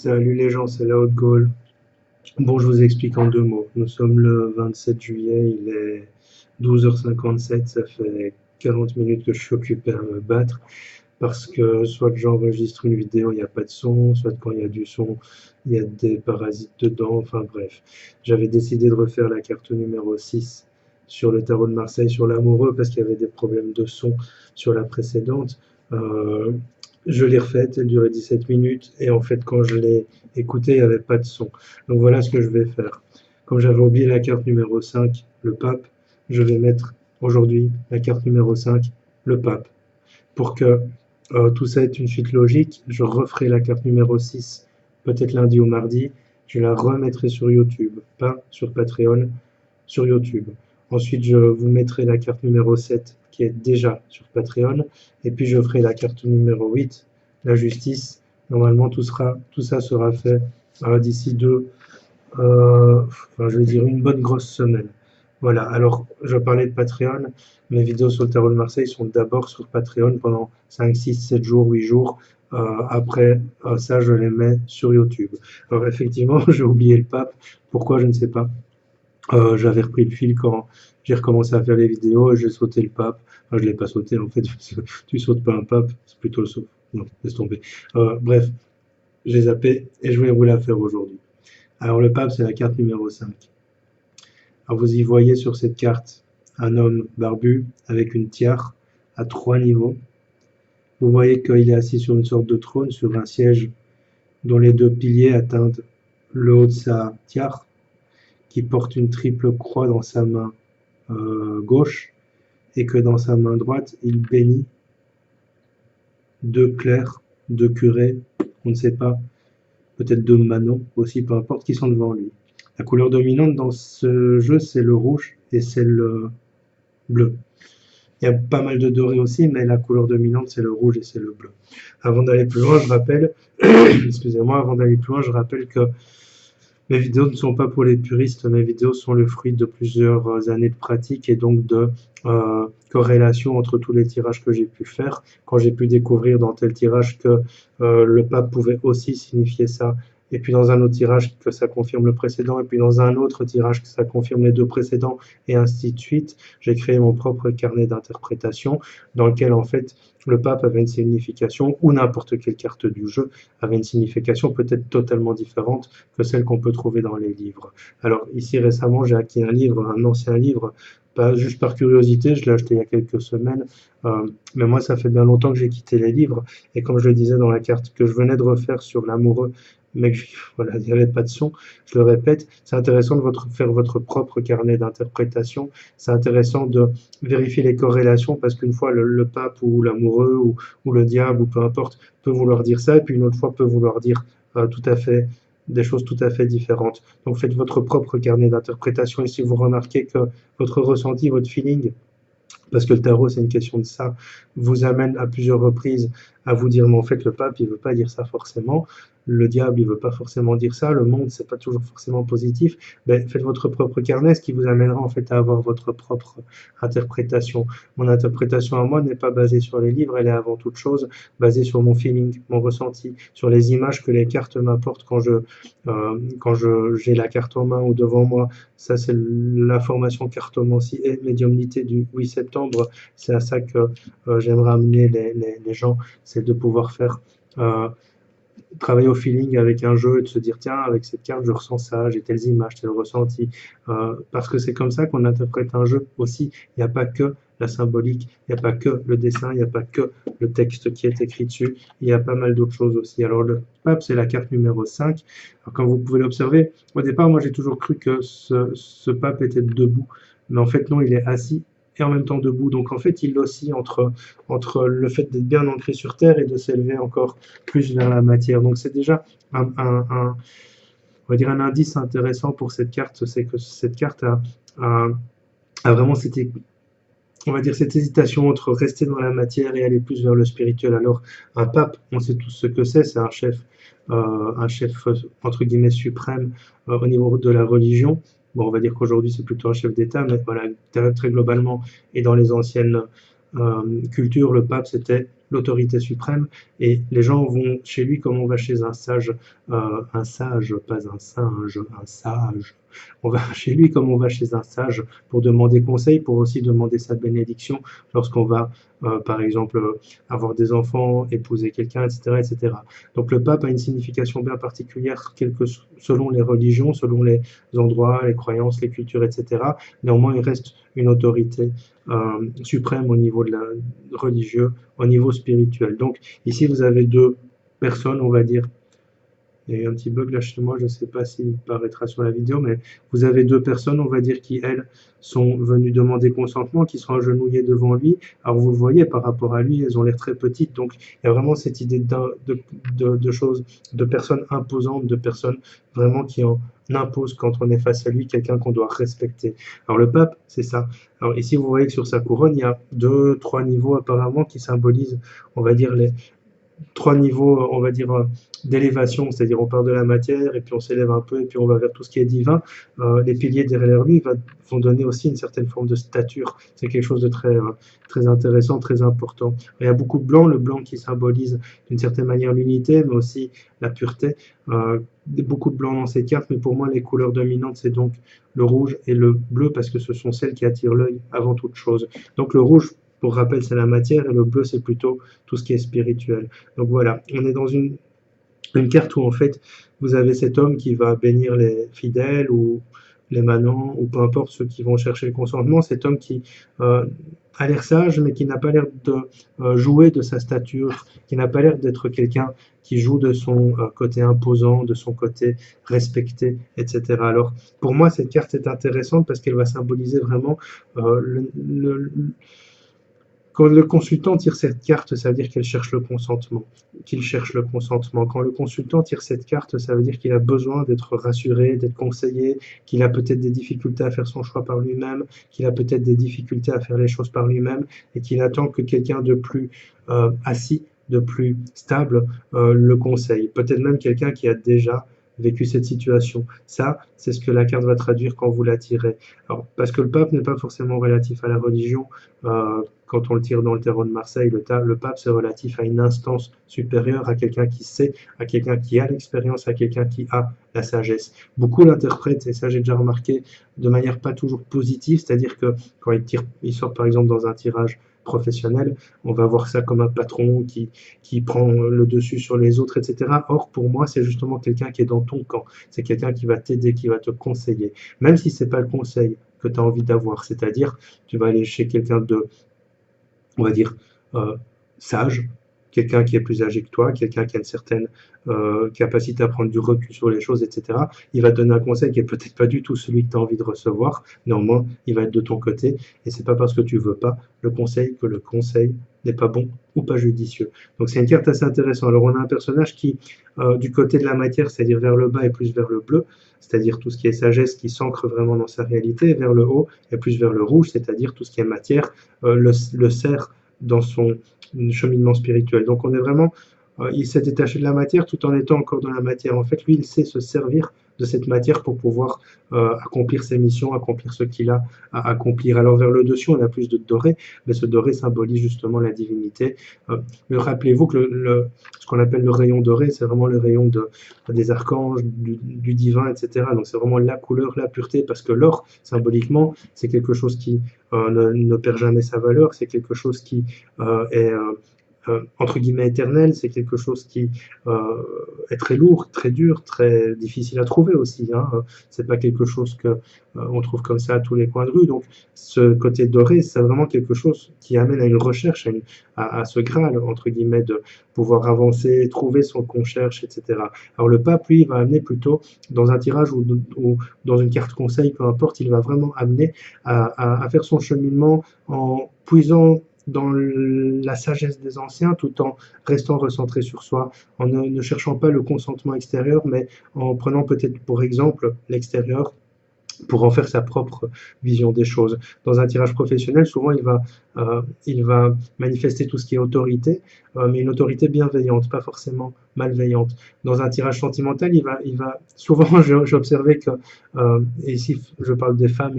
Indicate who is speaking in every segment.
Speaker 1: Salut les gens, c'est la Haute Gaule. Bon, je vous explique en deux mots. Nous sommes le 27 juillet, il est 12h57, ça fait 40 minutes que je suis occupé à me battre parce que soit que j'enregistre une vidéo, il n'y a pas de son, soit quand il y a du son, il y a des parasites dedans, enfin bref. J'avais décidé de refaire la carte numéro 6 sur le tarot de Marseille, sur l'amoureux, parce qu'il y avait des problèmes de son sur la précédente. Euh, je l'ai refaite, elle durait 17 minutes, et en fait, quand je l'ai écoutée, il n'y avait pas de son. Donc voilà ce que je vais faire. Comme j'avais oublié la carte numéro 5, le pape, je vais mettre aujourd'hui la carte numéro 5, le pape. Pour que tout ça ait une suite logique, je referai la carte numéro 6, peut-être lundi ou mardi. Je la remettrai sur YouTube, pas sur Patreon, sur YouTube. Ensuite, je vous mettrai la carte numéro 7 qui est déjà sur Patreon. Et puis, je ferai la carte numéro 8, la justice. Normalement, tout ça sera fait d'ici je vais dire une bonne grosse semaine. Voilà, alors je parlais de Patreon, mes vidéos sur le tarot de Marseille sont d'abord sur Patreon pendant 5, 6, 7 jours, 8 jours. Après ça, je les mets sur YouTube. Alors effectivement, j'ai oublié le pape. Pourquoi, je ne sais pas. J'avais repris le fil quand j'ai recommencé à faire les vidéos et j'ai sauté le pape. Enfin, je l'ai pas sauté en fait, parce que tu sautes pas un pape, c'est plutôt le saut. Non, laisse tomber. Bref, j'ai zappé et je voulais vous la faire aujourd'hui. Alors le pape, c'est la carte numéro 5. Alors vous y voyez sur cette carte un homme barbu avec une tiare à 3 niveaux. Vous voyez qu'il est assis sur une sorte de trône, sur un siège dont les deux piliers atteignent le haut de sa tiare, qui porte une triple croix dans sa main gauche, et que dans sa main droite, il bénit deux clercs, deux curés, on ne sait pas, peut-être deux manants aussi, peu importe, qui sont devant lui. La couleur dominante dans ce jeu, c'est le rouge et c'est le bleu. Il y a pas mal de doré aussi, mais la couleur dominante, c'est le rouge et c'est le bleu. Avant d'aller plus loin, je rappelle, excusez-moi, avant d'aller plus loin, je rappelle que mes vidéos ne sont pas pour les puristes, mes vidéos sont le fruit de plusieurs années de pratique et donc de corrélation entre tous les tirages que j'ai pu faire. Quand j'ai pu découvrir dans tel tirage que le pape pouvait aussi signifier ça, et puis dans un autre tirage que ça confirme le précédent, et puis dans un autre tirage que ça confirme les deux précédents, et ainsi de suite, j'ai créé mon propre carnet d'interprétation dans lequel en fait le pape avait une signification, ou n'importe quelle carte du jeu avait une signification peut-être totalement différente que celle qu'on peut trouver dans les livres. Alors ici récemment, j'ai acquis un livre, un ancien livre, pas juste par curiosité, je l'ai acheté il y a quelques semaines, mais moi ça fait bien longtemps que j'ai quitté les livres, et comme je le disais dans la carte que je venais de refaire sur l'amoureux, mais voilà, il n'y avait pas de son, je le répète, c'est intéressant de faire votre propre carnet d'interprétation, c'est intéressant de vérifier les corrélations, parce qu'une fois le pape ou l'amoureux ou le diable ou peu importe peut vouloir dire ça, et puis une autre fois peut vouloir dire tout à fait des choses tout à fait différentes. Donc faites votre propre carnet d'interprétation, et si vous remarquez que votre ressenti, votre feeling, parce que le tarot c'est une question de ça, vous amène à plusieurs reprises à vous dire mais en fait le pape il veut pas dire ça forcément, le diable il veut pas forcément dire ça, le monde c'est pas toujours forcément positif, ben, faites votre propre carnet, ce qui vous amènera en fait à avoir votre propre interprétation. Mon interprétation à moi n'est pas basée sur les livres, elle est avant toute chose basée sur mon feeling, mon ressenti, sur les images que les cartes m'apportent quand j'ai la carte en main ou devant moi. Ça c'est l'information cartomancie et médiumnité du 8 septembre, c'est à ça que j'aimerais amener les gens, c'est de pouvoir faire travailler au feeling avec un jeu et de se dire tiens avec cette carte je ressens ça, j'ai telles images, tel ressenti, parce que c'est comme ça qu'on interprète un jeu aussi. Il n'y a pas que la symbolique, il n'y a pas que le dessin, il n'y a pas que le texte qui est écrit dessus, il y a pas mal d'autres choses aussi. Alors le pape c'est la carte numéro 5. Alors, comme vous pouvez l'observer, au départ moi j'ai toujours cru que ce pape était debout, mais en fait non, il est assis et en même temps debout, donc en fait il oscille entre le fait d'être bien ancré sur terre et de s'élever encore plus vers la matière. Donc c'est déjà on va dire un indice intéressant pour cette carte, c'est que cette carte a vraiment on va dire cette hésitation entre rester dans la matière et aller plus vers le spirituel. Alors un pape, on sait tous ce que c'est un chef entre guillemets suprême au niveau de la religion. Bon, on va dire qu'aujourd'hui c'est plutôt un chef d'État, mais voilà, très globalement, et dans les anciennes culture, le pape, c'était l'autorité suprême, et les gens vont chez lui comme on va chez un sage, pas un singe, un sage. On va chez lui comme on va chez un sage pour demander conseil, pour aussi demander sa bénédiction lorsqu'on va, par exemple, avoir des enfants, épouser quelqu'un, etc., etc. Donc le pape a une signification bien particulière, selon les religions, selon les endroits, les croyances, les cultures, etc. Néanmoins, il reste une autorité suprême au niveau de la religieux, au niveau spirituel. Donc ici, vous avez deux personnes, on va dire. Il y a eu un petit bug là chez moi, je ne sais pas s'il paraîtra sur la vidéo, mais vous avez deux personnes, on va dire, qui, elles, sont venues demander consentement, qui sont agenouillées devant lui. Alors vous le voyez, par rapport à lui, elles ont l'air très petites, donc il y a vraiment cette idée de choses, de personnes imposantes, de personnes vraiment qui en imposent quand on est face à lui, quelqu'un qu'on doit respecter. Alors le pape, c'est ça. Alors ici, vous voyez que sur sa couronne, il y a 2, 3 niveaux apparemment qui symbolisent, on va dire, les 3 niveaux, on va dire, d'élévation, c'est-à-dire on part de la matière et puis on s'élève un peu et puis on va vers tout ce qui est divin. Les piliers derrière lui vont donner aussi une certaine forme de stature. C'est quelque chose de très intéressant, très important. Il y a beaucoup de blanc, le blanc qui symbolise d'une certaine manière l'unité, mais aussi la pureté. Beaucoup de blanc dans ces cartes, mais pour moi les couleurs dominantes c'est donc le rouge et le bleu parce que ce sont celles qui attirent l'œil avant toute chose. Donc le rouge, pour rappel, c'est la matière et le bleu c'est plutôt tout ce qui est spirituel. Donc voilà, on est dans une carte où en fait vous avez cet homme qui va bénir les fidèles ou les manants ou peu importe ceux qui vont chercher le consentement, cet homme qui a l'air sage mais qui n'a pas l'air de jouer de sa stature, qui n'a pas l'air d'être quelqu'un qui joue de son côté imposant, de son côté respecté, etc. Alors pour moi cette carte est intéressante parce qu'elle va symboliser vraiment quand le consultant tire cette carte, ça veut dire qu'il cherche le consentement. Quand le consultant tire cette carte, ça veut dire qu'il a besoin d'être rassuré, d'être conseillé, qu'il a peut-être des difficultés à faire son choix par lui-même, qu'il a peut-être des difficultés à faire les choses par lui-même, et qu'il attend que quelqu'un de plus assis, de plus stable, le conseille. Peut-être même quelqu'un qui a déjà vécu cette situation. Ça, c'est ce que la carte va traduire quand vous la tirez. Alors, parce que le pape n'est pas forcément relatif à la religion, quand on le tire dans le tarot de Marseille, le pape, c'est relatif à une instance supérieure, à quelqu'un qui sait, à quelqu'un qui a l'expérience, à quelqu'un qui a la sagesse. Beaucoup l'interprètent, et ça j'ai déjà remarqué, de manière pas toujours positive, c'est-à-dire que quand il sort par exemple dans un tirage professionnel, on va voir ça comme un patron qui prend le dessus sur les autres, etc. Or, pour moi, c'est justement quelqu'un qui est dans ton camp. C'est quelqu'un qui va t'aider, qui va te conseiller. Même si c'est pas le conseil que tu as envie d'avoir, c'est-à-dire, tu vas aller chez quelqu'un de, on va dire, sage, quelqu'un qui est plus âgé que toi, quelqu'un qui a une certaine capacité à prendre du recul sur les choses, etc. Il va te donner un conseil qui est peut-être pas du tout celui que tu as envie de recevoir, néanmoins, il va être de ton côté, et c'est pas parce que tu veux pas le conseil que le conseil n'est pas bon ou pas judicieux. Donc c'est une carte assez intéressante. Alors on a un personnage qui, du côté de la matière, c'est-à-dire vers le bas et plus vers le bleu, c'est-à-dire tout ce qui est sagesse qui s'ancre vraiment dans sa réalité, et vers le haut et plus vers le rouge, c'est-à-dire tout ce qui est matière, le sert dans son cheminement spirituel. Donc on est vraiment, il s'est détaché de la matière tout en étant encore dans la matière. En fait, lui, il sait se servir de cette matière pour pouvoir accomplir ses missions, accomplir ce qu'il a à accomplir. Alors vers le dessus, on a plus de doré, mais ce doré symbolise justement la divinité. Rappelez-vous que ce qu'on appelle le rayon doré, c'est vraiment le rayon des archanges, du divin, etc. Donc c'est vraiment la couleur, la pureté, parce que l'or, symboliquement, c'est quelque chose qui ne perd jamais sa valeur, c'est quelque chose qui est entre guillemets éternel, c'est quelque chose qui est très lourd, très dur, très difficile à trouver aussi. Hein. C'est pas quelque chose que on trouve comme ça à tous les coins de rue. Donc ce côté doré, c'est vraiment quelque chose qui amène à une recherche, à ce graal entre guillemets de pouvoir avancer, trouver ce qu'on cherche, etc. Alors le pape, lui, il va amener plutôt dans un tirage ou dans une carte conseil, peu importe, il va vraiment amener à faire son cheminement en puisant dans la sagesse des anciens, tout en restant recentré sur soi, en ne cherchant pas le consentement extérieur, mais en prenant peut-être pour exemple l'extérieur, pour en faire sa propre vision des choses. Dans un tirage professionnel, souvent il va manifester tout ce qui est autorité, mais une autorité bienveillante, pas forcément malveillante. Dans un tirage sentimental, souvent j'ai observé que, et ici je parle des femmes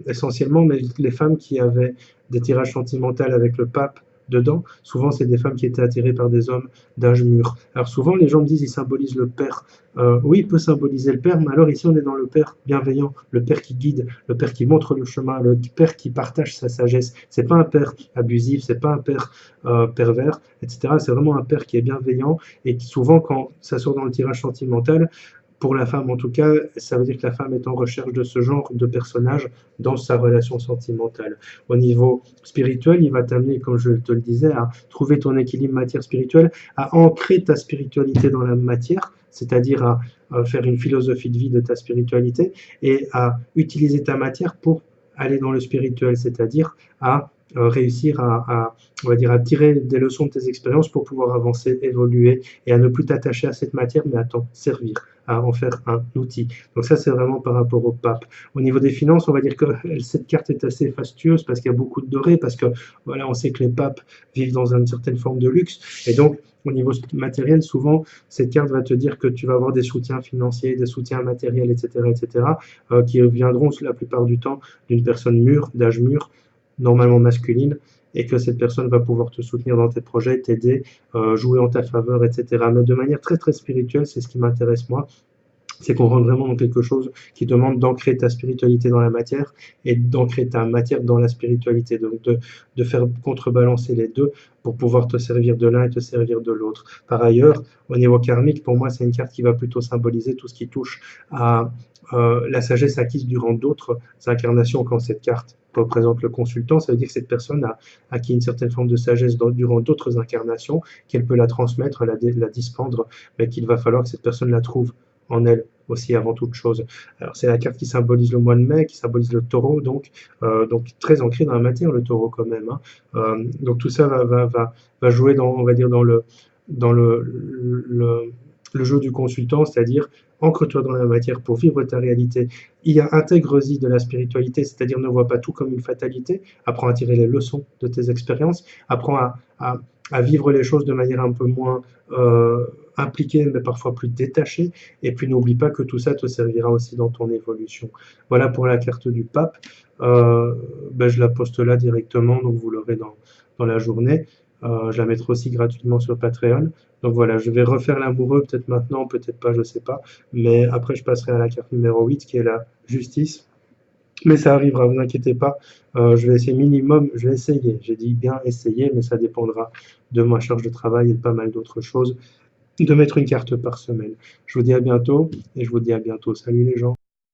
Speaker 1: essentiellement, mais les femmes qui avaient des tirages sentimentaux avec le pape dedans, souvent c'est des femmes qui étaient attirées par des hommes d'âge mûr. Alors souvent les gens me disent il symbolise le père. Oui, il peut symboliser le père, mais alors ici on est dans le père bienveillant, le père qui guide, le père qui montre le chemin, le père qui partage sa sagesse. C'est pas un père abusif, c'est pas un père pervers, etc. C'est vraiment un père qui est bienveillant et qui souvent quand ça sort dans le tirage sentimental, pour la femme en tout cas, ça veut dire que la femme est en recherche de ce genre de personnage dans sa relation sentimentale. Au niveau spirituel, il va t'amener, comme je te le disais, à trouver ton équilibre matière spirituelle, à ancrer ta spiritualité dans la matière, c'est-à-dire à faire une philosophie de vie de ta spiritualité et à utiliser ta matière pour aller dans le spirituel, c'est-à-dire à réussir on va dire, à tirer des leçons de tes expériences pour pouvoir avancer, évoluer et à ne plus t'attacher à cette matière, mais à t'en servir, à en faire un outil. Donc ça, c'est vraiment par rapport au pape. Au niveau des finances, on va dire que cette carte est assez fastueuse parce qu'il y a beaucoup de dorés, parce que voilà, on sait que les papes vivent dans une certaine forme de luxe. Et donc, au niveau matériel, souvent, cette carte va te dire que tu vas avoir des soutiens financiers, des soutiens matériels, etc., qui viendront la plupart du temps d'une personne mûre, d'âge mûr, normalement masculine, et que cette personne va pouvoir te soutenir dans tes projets, t'aider, jouer en ta faveur, etc. Mais de manière très très spirituelle, c'est ce qui m'intéresse moi, c'est qu'on rentre vraiment dans quelque chose qui demande d'ancrer ta spiritualité dans la matière et d'ancrer ta matière dans la spiritualité, donc de faire contrebalancer les deux pour pouvoir te servir de l'un et te servir de l'autre. Par ailleurs, au niveau karmique, pour moi, c'est une carte qui va plutôt symboliser tout ce qui touche à la sagesse acquise durant d'autres incarnations. Quand cette carte représente le consultant, ça veut dire que cette personne a acquis une certaine forme de sagesse durant d'autres incarnations, qu'elle peut la transmettre, la dispendre, mais qu'il va falloir que cette personne la trouve en elle aussi avant toute chose. Alors c'est la carte qui symbolise le mois de mai, qui symbolise le taureau, donc très ancré dans la matière le taureau quand même. Donc tout ça va jouer dans, on va dire, dans le jeu du consultant, c'est-à-dire ancre-toi dans la matière pour vivre ta réalité. Intègre-y de la spiritualité, c'est-à-dire ne vois pas tout comme une fatalité, apprends à tirer les leçons de tes expériences, apprends à vivre les choses de manière un peu moins impliquée, mais parfois plus détachée, et puis n'oublie pas que tout ça te servira aussi dans ton évolution. Voilà pour la carte du pape. Je la poste là directement, donc vous l'aurez dans la journée. Je la mettrai aussi gratuitement sur Patreon. Donc voilà, je vais refaire l'amoureux, peut-être maintenant, peut-être pas, je sais pas. Mais après, je passerai à la carte numéro 8, qui est la justice. Mais ça arrivera, vous inquiétez pas. Je vais essayer minimum, je vais essayer. J'ai dit bien essayer, mais ça dépendra de ma charge de travail et de pas mal d'autres choses, de mettre une carte par semaine. Je vous dis à bientôt, et je vous dis à bientôt. Salut les gens.